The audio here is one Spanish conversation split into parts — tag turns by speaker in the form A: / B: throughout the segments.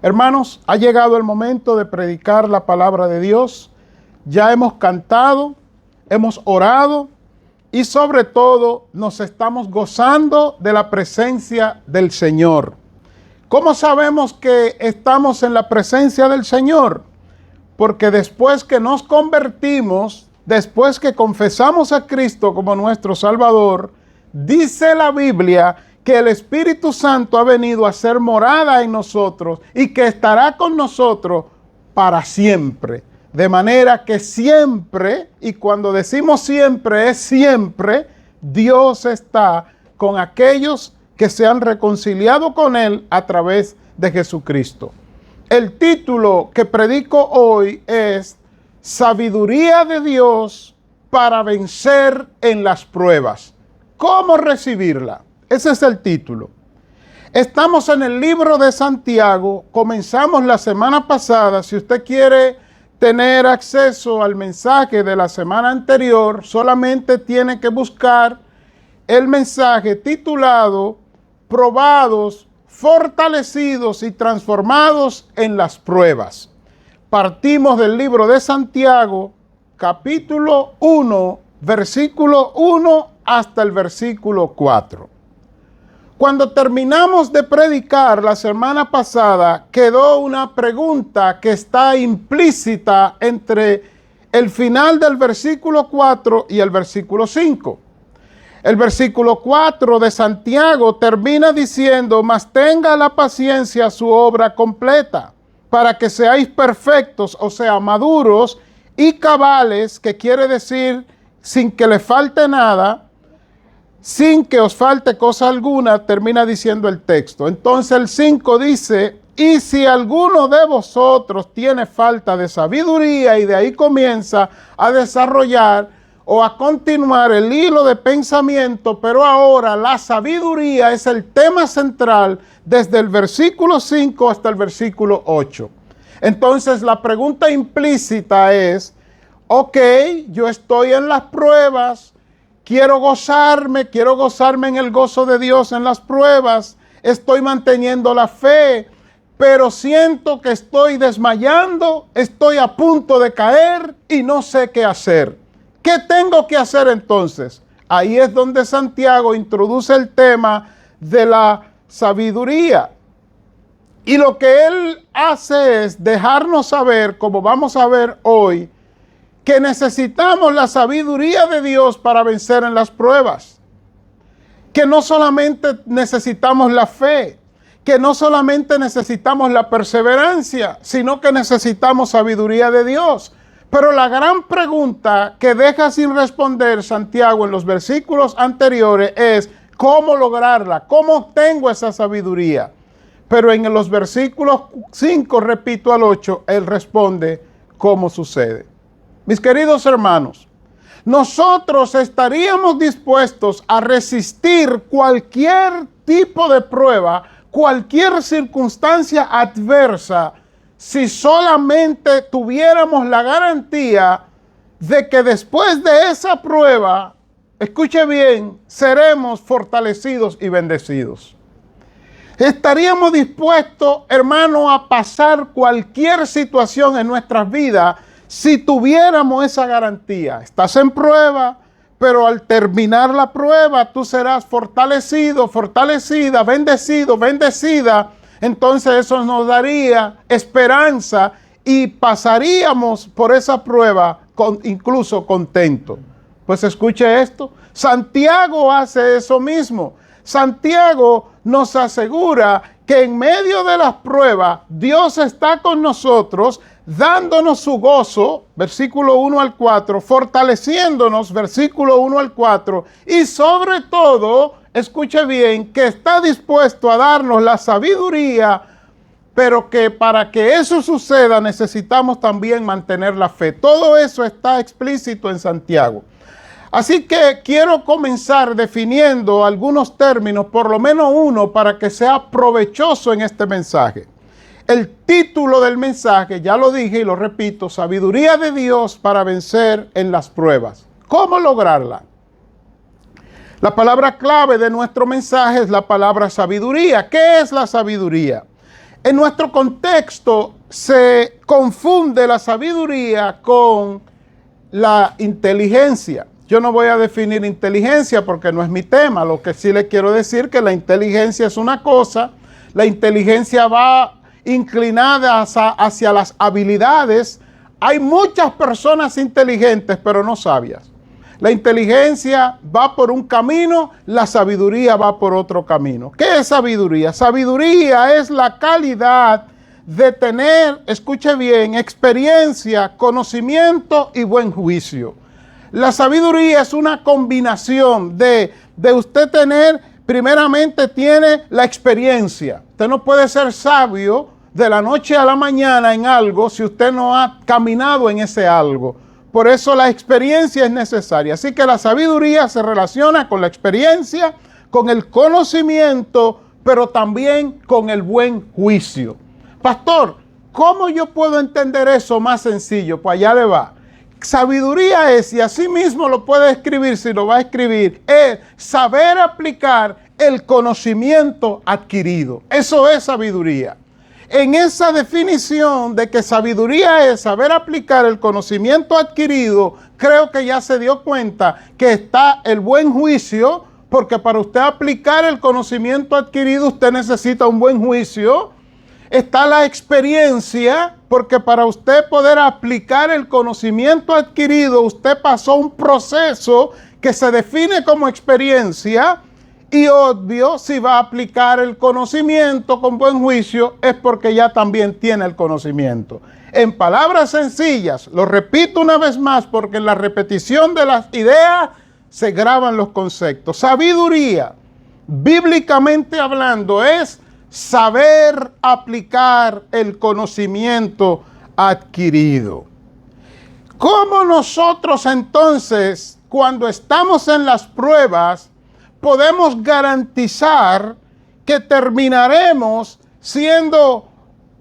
A: Hermanos, ha llegado el momento de predicar la palabra de Dios. Ya hemos cantado, hemos orado y sobre todo nos estamos gozando de la presencia del Señor. ¿Cómo sabemos que estamos en la presencia del Señor? Porque después que nos convertimos, después que confesamos a Cristo como nuestro Salvador, dice la Biblia que el Espíritu Santo ha venido a hacer morada en nosotros y que estará con nosotros para siempre. De manera que siempre, y cuando decimos siempre es siempre, Dios está con aquellos que se han reconciliado con Él a través de Jesucristo. El título que predico hoy es Sabiduría de Dios para vencer en las pruebas. ¿Cómo recibirla? Ese es el título. Estamos en el libro de Santiago. Comenzamos la semana pasada. Si usted quiere tener acceso al mensaje de la semana anterior, solamente tiene que buscar el mensaje titulado Probados, fortalecidos y transformados en las pruebas. Partimos del libro de Santiago, capítulo 1, versículo 1 hasta el versículo 4. Cuando terminamos de predicar la semana pasada, quedó una pregunta que está implícita entre el final del versículo 4 y el versículo 5. El versículo 4 de Santiago termina diciendo: mas tenga la paciencia su obra completa, para que seáis perfectos, o sea, maduros y cabales, que quiere decir sin que le falte nada, sin que os falte cosa alguna, termina diciendo el texto. Entonces el 5 dice: y si alguno de vosotros tiene falta de sabiduría, y de ahí comienza a desarrollar o a continuar el hilo de pensamiento, pero ahora la sabiduría es el tema central desde el versículo 5 hasta el versículo 8. Entonces la pregunta implícita es: ok, yo estoy en las pruebas, quiero gozarme en el gozo de Dios en las pruebas, estoy manteniendo la fe, pero siento que estoy desmayando, estoy a punto de caer y no sé qué hacer. ¿Qué tengo que hacer entonces? Ahí es donde Santiago introduce el tema de la sabiduría. Y lo que él hace es dejarnos saber, como vamos a ver hoy, que necesitamos la sabiduría de Dios para vencer en las pruebas. Que no solamente necesitamos la fe, que no solamente necesitamos la perseverancia, sino que necesitamos sabiduría de Dios. Pero la gran pregunta que deja sin responder Santiago en los versículos anteriores es: ¿cómo lograrla? ¿Cómo obtengo esa sabiduría? Pero en los versículos 5, repito, al 8, él responde cómo sucede. Mis queridos hermanos, nosotros estaríamos dispuestos a resistir cualquier tipo de prueba, cualquier circunstancia adversa, si solamente tuviéramos la garantía de que después de esa prueba, escuche bien, seremos fortalecidos y bendecidos. Estaríamos dispuestos, hermano, a pasar cualquier situación en nuestras vidas si tuviéramos esa garantía. Estás en prueba, pero al terminar la prueba tú serás fortalecido, fortalecida, bendecido, bendecida. Entonces eso nos daría esperanza y pasaríamos por esa prueba incluso contento. Pues escuche esto, Santiago hace eso mismo. Santiago nos asegura que en medio de las pruebas Dios está con nosotros, dándonos su gozo, versículo 1 al 4, fortaleciéndonos, versículo 1 al 4, y sobre todo, escuche bien, que está dispuesto a darnos la sabiduría, pero que para que eso suceda necesitamos también mantener la fe. Todo eso está explícito en Santiago. Así que quiero comenzar definiendo algunos términos, por lo menos uno, para que sea provechoso en este mensaje. El título del mensaje, ya lo dije y lo repito: sabiduría de Dios para vencer en las pruebas. ¿Cómo lograrla? La palabra clave de nuestro mensaje es la palabra sabiduría. ¿Qué es la sabiduría? En nuestro contexto se confunde la sabiduría con la inteligencia. Yo no voy a definir inteligencia porque no es mi tema. Lo que sí le quiero decir que la inteligencia es una cosa. La inteligencia va inclinada hacia las habilidades. Hay muchas personas inteligentes, pero no sabias. La inteligencia va por un camino, la sabiduría va por otro camino. ¿Qué es sabiduría? Sabiduría es la calidad de tener, escuche bien, experiencia, conocimiento y buen juicio. La sabiduría es una combinación de usted tener, primeramente tiene la experiencia. Usted no puede ser sabio de la noche a la mañana en algo si usted no ha caminado en ese algo. Por eso la experiencia es necesaria. Así que la sabiduría se relaciona con la experiencia, con el conocimiento, pero también con el buen juicio. Pastor, ¿cómo yo puedo entender eso más sencillo? Pues allá le va. Sabiduría es, y así mismo lo puede escribir si lo va a escribir, es saber aplicar el conocimiento adquirido. Eso es sabiduría. En esa definición de que sabiduría es saber aplicar el conocimiento adquirido, creo que ya se dio cuenta que está el buen juicio, porque para usted aplicar el conocimiento adquirido usted necesita un buen juicio. Está la experiencia, porque para usted poder aplicar el conocimiento adquirido, usted pasó un proceso que se define como experiencia. Y obvio, si va a aplicar el conocimiento con buen juicio, es porque ya también tiene el conocimiento. En palabras sencillas, lo repito una vez más, porque en la repetición de las ideas se graban los conceptos. Sabiduría, bíblicamente hablando, es saber aplicar el conocimiento adquirido. ¿Cómo nosotros entonces, cuando estamos en las pruebas, podemos garantizar que terminaremos siendo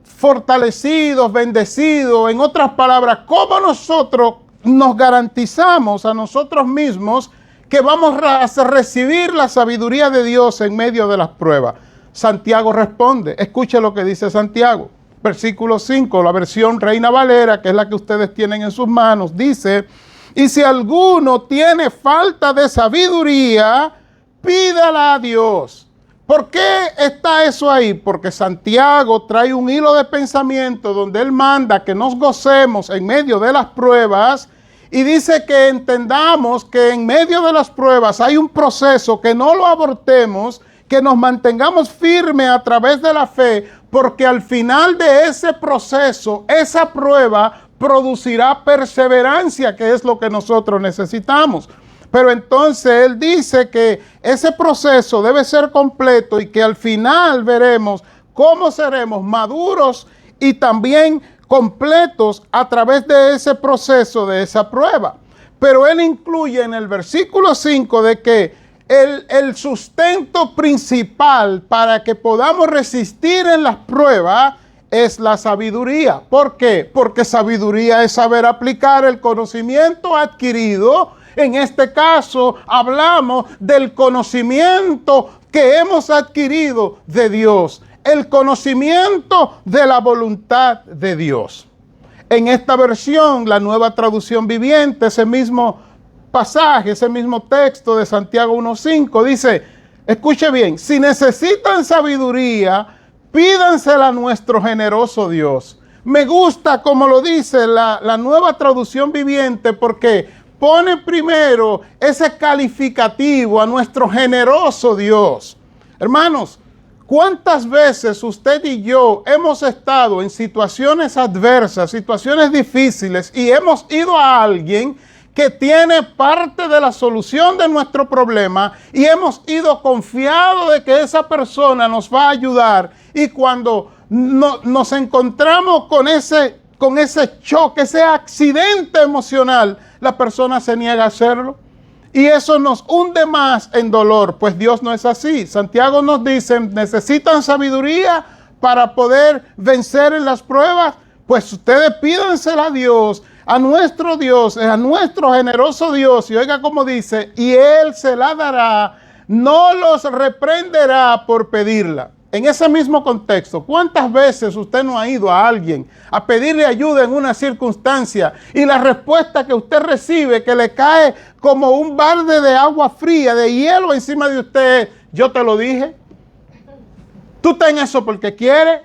A: fortalecidos, bendecidos? En otras palabras, ¿cómo nosotros nos garantizamos a nosotros mismos que vamos a recibir la sabiduría de Dios en medio de las pruebas? Santiago responde, escuche lo que dice Santiago, versículo 5, la versión Reina Valera, que es la que ustedes tienen en sus manos, dice: y si alguno tiene falta de sabiduría, pídala a Dios. ¿Por qué está eso ahí? Porque Santiago trae un hilo de pensamiento donde él manda que nos gocemos en medio de las pruebas y dice que entendamos que en medio de las pruebas hay un proceso, que no lo abortemos, que nos mantengamos firmes a través de la fe, porque al final de ese proceso, esa prueba producirá perseverancia, que es lo que nosotros necesitamos. Pero entonces él dice que ese proceso debe ser completo y que al final veremos cómo seremos maduros y también completos a través de ese proceso, de esa prueba. Pero él incluye en el versículo 5 de que el sustento principal para que podamos resistir en las pruebas es la sabiduría. ¿Por qué? Porque sabiduría es saber aplicar el conocimiento adquirido. En este caso hablamos del conocimiento que hemos adquirido de Dios, el conocimiento de la voluntad de Dios. En esta versión, la Nueva Traducción Viviente, ese mismo pasaje, ese mismo texto de Santiago 1:5 dice, escuche bien, si necesitan sabiduría, pídansela a nuestro generoso Dios. Me gusta como lo dice la Nueva Traducción Viviente, porque pone primero ese calificativo a nuestro generoso Dios. Hermanos, ¿cuántas veces usted y yo hemos estado en situaciones adversas, situaciones difíciles, y hemos ido a alguien que tiene parte de la solución de nuestro problema y hemos ido confiados de que esa persona nos va a ayudar, y cuando nos encontramos con ese choque, ese accidente emocional, la persona se niega a hacerlo? Y eso nos hunde más en dolor, pues Dios no es así. Santiago nos dice, ¿necesitan sabiduría para poder vencer en las pruebas? Pues ustedes pídansela a Dios, a nuestro generoso Dios. Y oiga cómo dice, y Él se la dará, no los reprenderá por pedirla. en ese mismo contexto, ¿cuántas veces usted no ha ido a alguien a pedirle ayuda en una circunstancia y la respuesta que usted recibe, que le cae como un balde de agua fría, de hielo encima de usted, yo te lo dije? Tú ten eso porque quieres,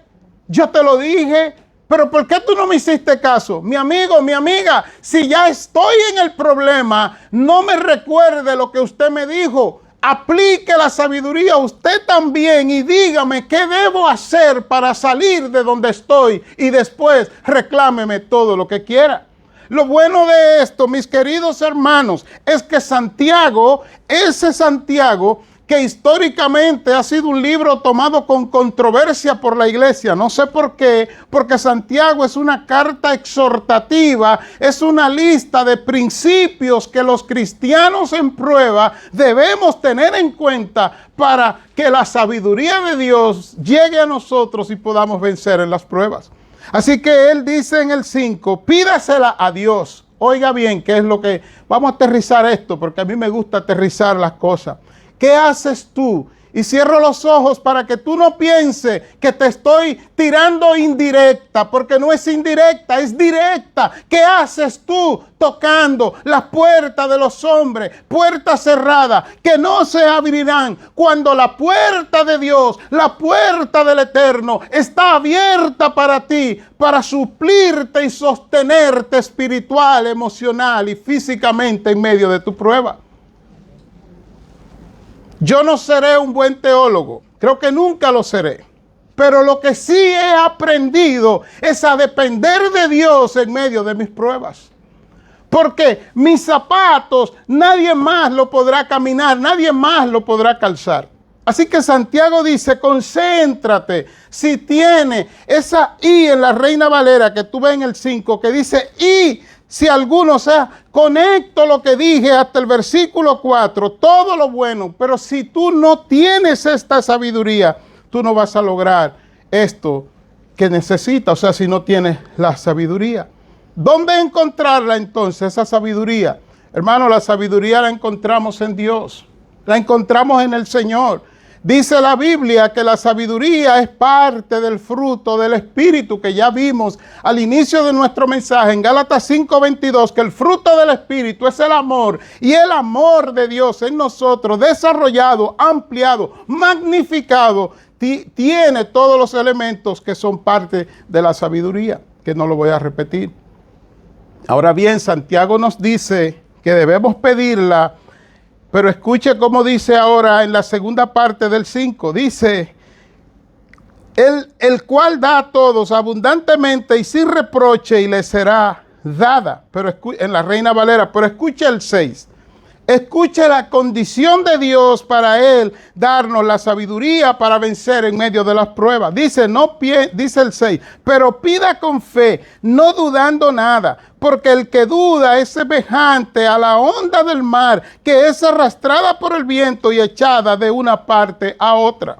A: yo te lo dije, pero ¿por qué tú no me hiciste caso? Mi amigo, mi amiga, si ya estoy en el problema, no me recuerde lo que usted me dijo. Aplique la sabiduría usted también y dígame qué debo hacer para salir de donde estoy y después reclámeme todo lo que quiera. Lo bueno de esto, mis queridos hermanos, es que Santiago, ese Santiago que históricamente ha sido un libro tomado con controversia por la iglesia. No sé por qué, porque Santiago es una carta exhortativa, es una lista de principios que los cristianos en prueba debemos tener en cuenta para que la sabiduría de Dios llegue a nosotros y podamos vencer en las pruebas. Así que él dice en el 5, pídasela a Dios. Oiga bien, ¿qué es lo que? Vamos a aterrizar esto, porque a mí me gusta aterrizar las cosas. ¿Qué haces tú? Y cierro los ojos para que tú no pienses que te estoy tirando indirecta, porque no es indirecta, es directa. ¿Qué haces tú tocando las puertas de los hombres? Puertas cerradas que no se abrirán cuando la puerta de Dios, la puerta del Eterno, está abierta para ti, para suplirte y sostenerte espiritual, emocional y físicamente en medio de tu prueba. Yo no seré un buen teólogo, creo que nunca lo seré, pero lo que sí he aprendido es a depender de Dios en medio de mis pruebas. Porque mis zapatos nadie más lo podrá caminar, nadie más lo podrá calzar. Así que Santiago dice, concéntrate. Si tiene esa I en la Reina Valera que tú ves en el 5, que dice y, si alguno, o sea, conecto lo que dije hasta el versículo 4, todo lo bueno, pero si tú no tienes esta sabiduría, tú no vas a lograr esto que necesitas, o sea, si no tienes la sabiduría. ¿Dónde encontrarla entonces, esa sabiduría? Hermano, la sabiduría la encontramos en Dios, la encontramos en el Señor. Dice la Biblia que la sabiduría es parte del fruto del Espíritu, que ya vimos al inicio de nuestro mensaje en Gálatas 5:22, que el fruto del Espíritu es el amor, y el amor de Dios en nosotros, desarrollado, ampliado, magnificado, tiene todos los elementos que son parte de la sabiduría, que no lo voy a repetir. Ahora bien, Santiago nos dice que debemos pedirla. Pero escuche cómo dice ahora en la segunda parte del 5. Dice, el cual da a todos abundantemente y sin reproche y le será dada. Pero en la Reina Valera, pero escuche el 6. Escuche la condición de Dios para Él darnos la sabiduría para vencer en medio de las pruebas. Dice el 6, pero pida con fe, no dudando nada, porque el que duda es semejante a la onda del mar, que es arrastrada por el viento y echada de una parte a otra.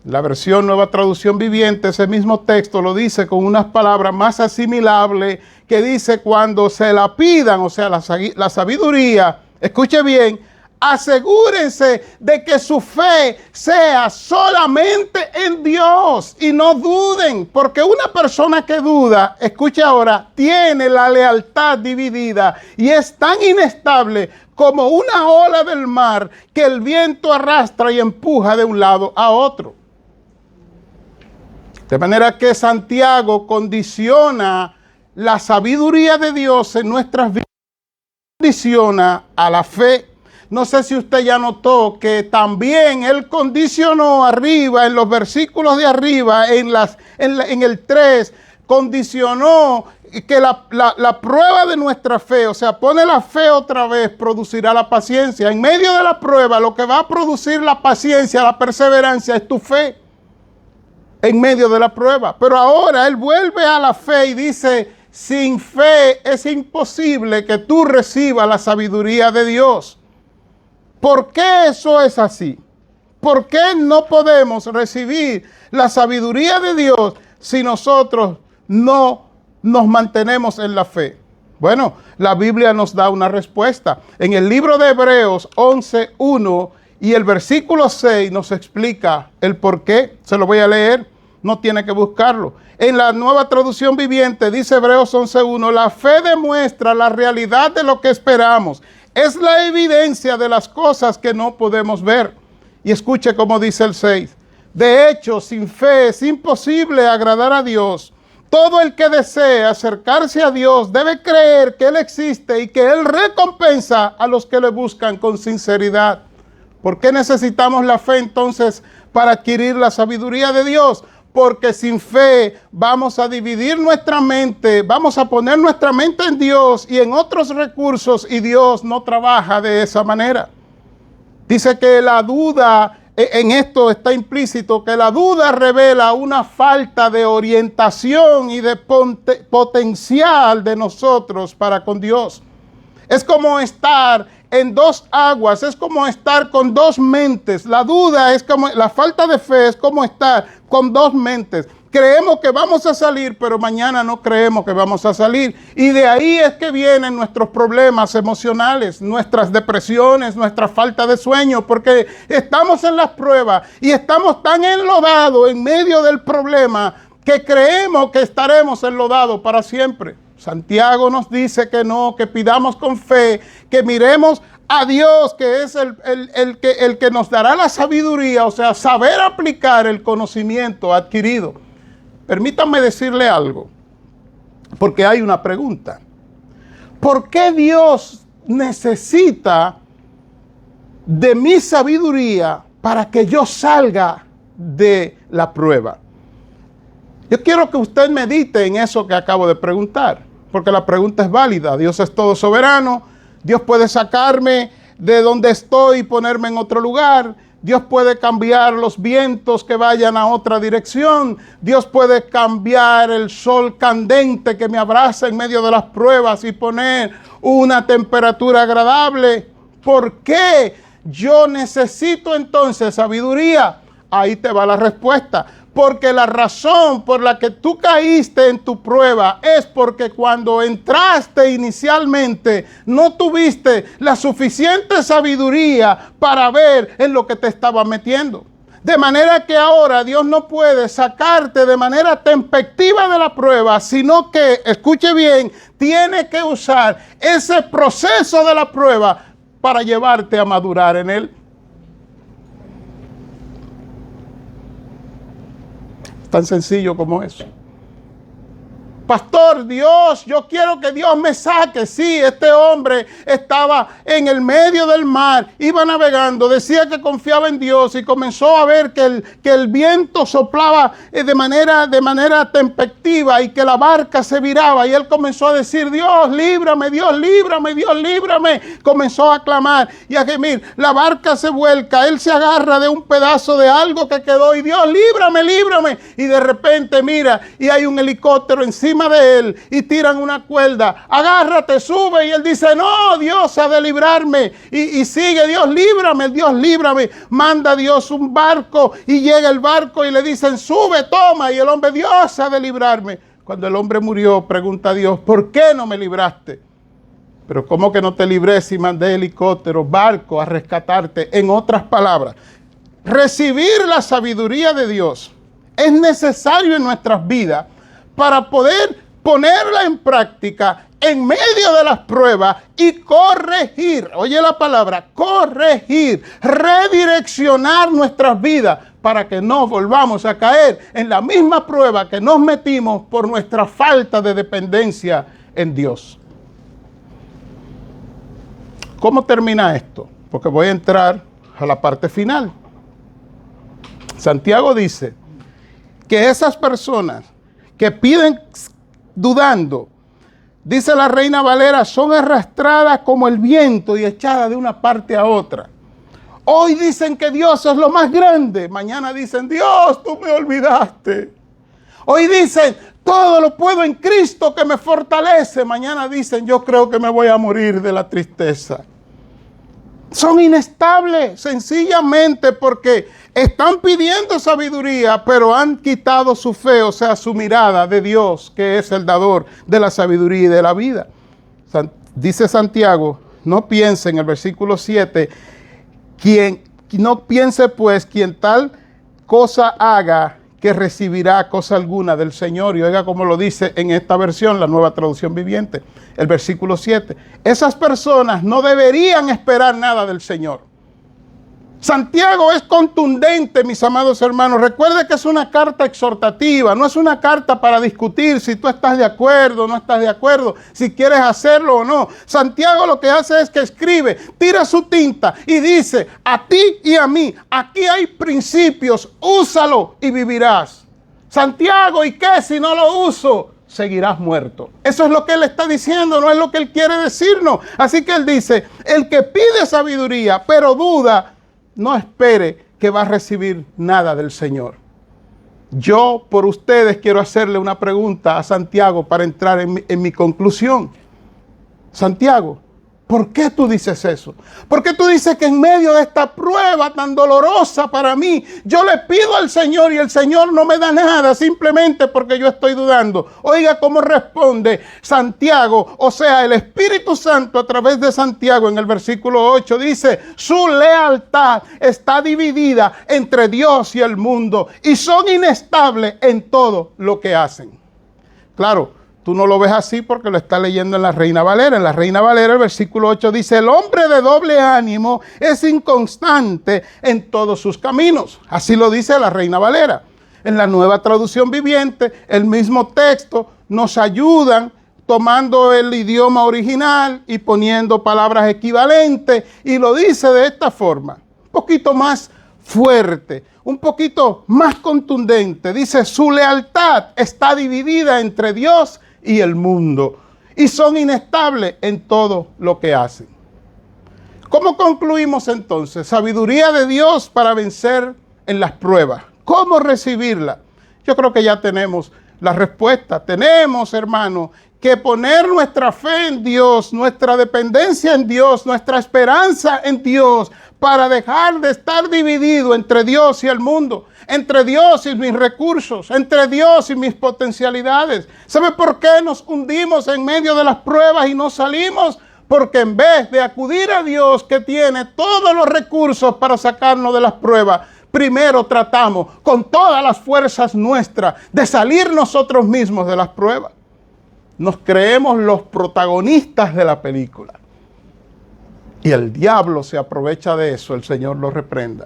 A: La versión Nueva Traducción Viviente, ese mismo texto lo dice con unas palabras más asimilables, que dice cuando se la pidan, o sea, la sabiduría. Escuche bien, asegúrense de que su fe sea solamente en Dios y no duden, porque una persona que duda, escuche ahora, tiene la lealtad dividida y es tan inestable como una ola del mar que el viento arrastra y empuja de un lado a otro. De manera que Santiago condiciona la sabiduría de Dios en nuestras vidas, condiciona a la fe. No sé si usted ya notó que también él condicionó arriba, en los versículos de arriba, en el 3, condicionó que la prueba de nuestra fe, o sea, pone la fe otra vez, producirá la paciencia. En medio de la prueba, lo que va a producir la paciencia, la perseverancia, es tu fe. En medio de la prueba. Pero ahora él vuelve a la fe y dice, sin fe es imposible que tú recibas la sabiduría de Dios. ¿Por qué eso es así? ¿Por qué no podemos recibir la sabiduría de Dios si nosotros no nos mantenemos en la fe? Bueno, la Biblia nos da una respuesta. En el libro de Hebreos 11:1 Y el versículo 6 nos explica el por qué. Se lo voy a leer, no tiene que buscarlo. En la Nueva Traducción Viviente dice Hebreos 11:1, la fe demuestra la realidad de lo que esperamos. Es la evidencia de las cosas que no podemos ver. Y escuche cómo dice el 6. De hecho, sin fe es imposible agradar a Dios. Todo el que desee acercarse a Dios debe creer que Él existe y que Él recompensa a los que le buscan con sinceridad. ¿Por qué necesitamos la fe entonces para adquirir la sabiduría de Dios? Porque sin fe vamos a dividir nuestra mente, vamos a poner nuestra mente en Dios y en otros recursos, y Dios no trabaja de esa manera. Dice que la duda, en esto está implícito, que la duda revela una falta de orientación y de potencial de nosotros para con Dios. Es como estar en dos aguas, es como estar con dos mentes. La duda es como, la falta de fe es como estar con dos mentes. Creemos que vamos a salir, pero mañana no creemos que vamos a salir. Y de ahí es que vienen nuestros problemas emocionales, nuestras depresiones, nuestra falta de sueño, porque estamos en las pruebas y estamos tan enlodados en medio del problema que creemos que estaremos enlodados para siempre. Santiago nos dice que no, que pidamos con fe, que miremos a Dios, que es el que nos dará la sabiduría, o sea, saber aplicar el conocimiento adquirido. Permítanme decirle algo, porque hay una pregunta. ¿Por qué Dios necesita de mi sabiduría para que yo salga de la prueba? Yo quiero que usted medite en eso que acabo de preguntar, porque la pregunta es válida. Dios es todo soberano. Dios puede sacarme de donde estoy y ponerme en otro lugar. Dios puede cambiar los vientos que vayan a otra dirección. Dios puede cambiar el sol candente que me abraza en medio de las pruebas y poner una temperatura agradable. ¿Por qué yo necesito entonces sabiduría? Ahí te va la respuesta. Porque la razón por la que tú caíste en tu prueba es porque cuando entraste inicialmente no tuviste la suficiente sabiduría para ver en lo que te estaba metiendo. De manera que ahora Dios no puede sacarte de manera tempestiva de la prueba, sino que, escuche bien, tiene que usar ese proceso de la prueba para llevarte a madurar en él. Tan sencillo como eso. Pastor, Dios, yo quiero que Dios me saque. Sí, este hombre estaba en el medio del mar, iba navegando, decía que confiaba en Dios y comenzó a ver que el viento soplaba de manera tempestiva y que la barca se viraba, y él comenzó a decir: Dios, líbrame, Dios, líbrame, Dios, líbrame. Comenzó a clamar y a gemir. La barca se vuelca, él se agarra de un pedazo de algo que quedó y: Dios, líbrame, líbrame. Y de repente mira y hay un helicóptero encima de él y tiran una cuerda: agárrate, sube. Y él dice: no, Dios ha de librarme. Y sigue: Dios, líbrame, Dios, líbrame. Manda Dios un barco y llega el barco y le dicen: sube, toma. Y el hombre: Dios ha de librarme. Cuando el hombre murió, pregunta a Dios: ¿por qué no me libraste? Pero ¿cómo que no te libré si mandé helicóptero, barco a rescatarte? En otras palabras, recibir la sabiduría de Dios es necesario en nuestras vidas para poder ponerla en práctica en medio de las pruebas y corregir, oye la palabra, corregir, redireccionar nuestras vidas para que no volvamos a caer en la misma prueba que nos metimos por nuestra falta de dependencia en Dios. ¿Cómo termina esto? Porque voy a entrar a la parte final. Santiago dice que esas personas que piden dudando, dice la Reina Valera, son arrastradas como el viento y echadas de una parte a otra. Hoy dicen que Dios es lo más grande, mañana dicen: Dios, tú me olvidaste. Hoy dicen: todo lo puedo en Cristo que me fortalece. Mañana dicen: yo creo que me voy a morir de la tristeza. Son inestables, sencillamente porque están pidiendo sabiduría, pero han quitado su fe, o sea, su mirada de Dios, que es el dador de la sabiduría y de la vida. Dice Santiago, no piensen en el versículo 7, No piense pues quien tal cosa haga que recibirá cosa alguna del Señor. Y oiga como lo dice en esta versión, la Nueva Traducción Viviente, el versículo 7. Esas personas no deberían esperar nada del Señor. Santiago es contundente, mis amados hermanos. Recuerde que es una carta exhortativa, no es una carta para discutir si tú estás de acuerdo o no estás de acuerdo, si quieres hacerlo o no. Santiago lo que hace es que escribe, tira su tinta y dice, a ti y a mí, aquí hay principios, úsalo y vivirás. Santiago, ¿y qué si no lo uso? Seguirás muerto. Eso es lo que él está diciendo, no es lo que él quiere decirnos. Así que él dice, el que pide sabiduría, pero duda, no espere que va a recibir nada del Señor. Yo por ustedes quiero hacerle una pregunta a Santiago para entrar en mi conclusión. Santiago, ¿por qué tú dices eso? ¿Por qué tú dices que en medio de esta prueba tan dolorosa para mí, yo le pido al Señor y el Señor no me da nada simplemente porque yo estoy dudando? Oiga cómo responde Santiago, o sea, el Espíritu Santo a través de Santiago en el versículo 8 dice, su lealtad está dividida entre Dios y el mundo y son inestables en todo lo que hacen. Claro, tú no lo ves así porque lo estás leyendo en la Reina Valera. En la Reina Valera el versículo 8 dice, el hombre de doble ánimo es inconstante en todos sus caminos. Así lo dice la Reina Valera. En la Nueva Traducción Viviente, el mismo texto nos ayudan tomando el idioma original y poniendo palabras equivalentes. Y lo dice de esta forma, un poquito más fuerte, un poquito más contundente. Dice, su lealtad está dividida entre Dios y el mundo, y son inestables en todo lo que hacen. ¿Cómo concluimos entonces? Sabiduría de Dios para vencer en las pruebas. ¿Cómo recibirla? Yo creo que ya tenemos la respuesta. Tenemos, hermano, que poner nuestra fe en Dios, nuestra dependencia en Dios, nuestra esperanza en Dios, para dejar de estar dividido entre Dios y el mundo, entre Dios y mis recursos, entre Dios y mis potencialidades. ¿Sabe por qué nos hundimos en medio de las pruebas y no salimos? Porque en vez de acudir a Dios, que tiene todos los recursos para sacarnos de las pruebas, primero tratamos con todas las fuerzas nuestras de salir nosotros mismos de las pruebas. Nos creemos los protagonistas de la película. Y el diablo se aprovecha de eso, el Señor lo reprenda.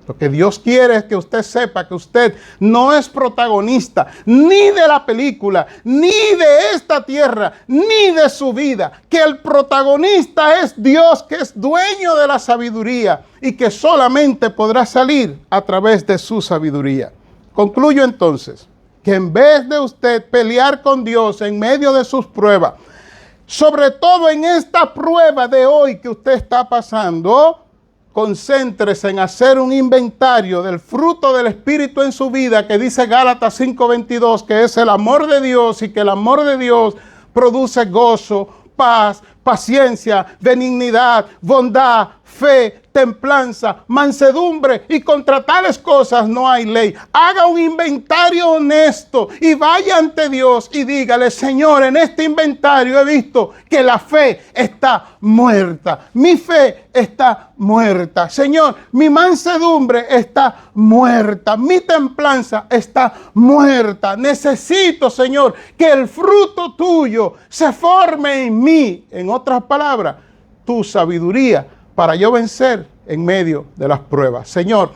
A: Lo que Dios quiere es que usted sepa que usted no es protagonista ni de la película, ni de esta tierra, ni de su vida. Que el protagonista es Dios, que es dueño de la sabiduría y que solamente podrá salir a través de su sabiduría. Concluyo entonces que en vez de usted pelear con Dios en medio de sus pruebas, sobre todo en esta prueba de hoy que usted está pasando, concéntrese en hacer un inventario del fruto del Espíritu en su vida, que dice Gálatas 5:22, que es el amor de Dios, y que el amor de Dios produce gozo, paz, paciencia, benignidad, bondad, fe, templanza, mansedumbre, y contra tales cosas no hay ley. Haga un inventario honesto y vaya ante Dios y dígale, Señor, en este inventario he visto que la fe está muerta. Mi fe está muerta. Señor, mi mansedumbre está muerta. Mi templanza está muerta. Necesito, Señor, que el fruto tuyo se forme en mí. En otras palabras, tu sabiduría para yo vencer en medio de las pruebas. Señor,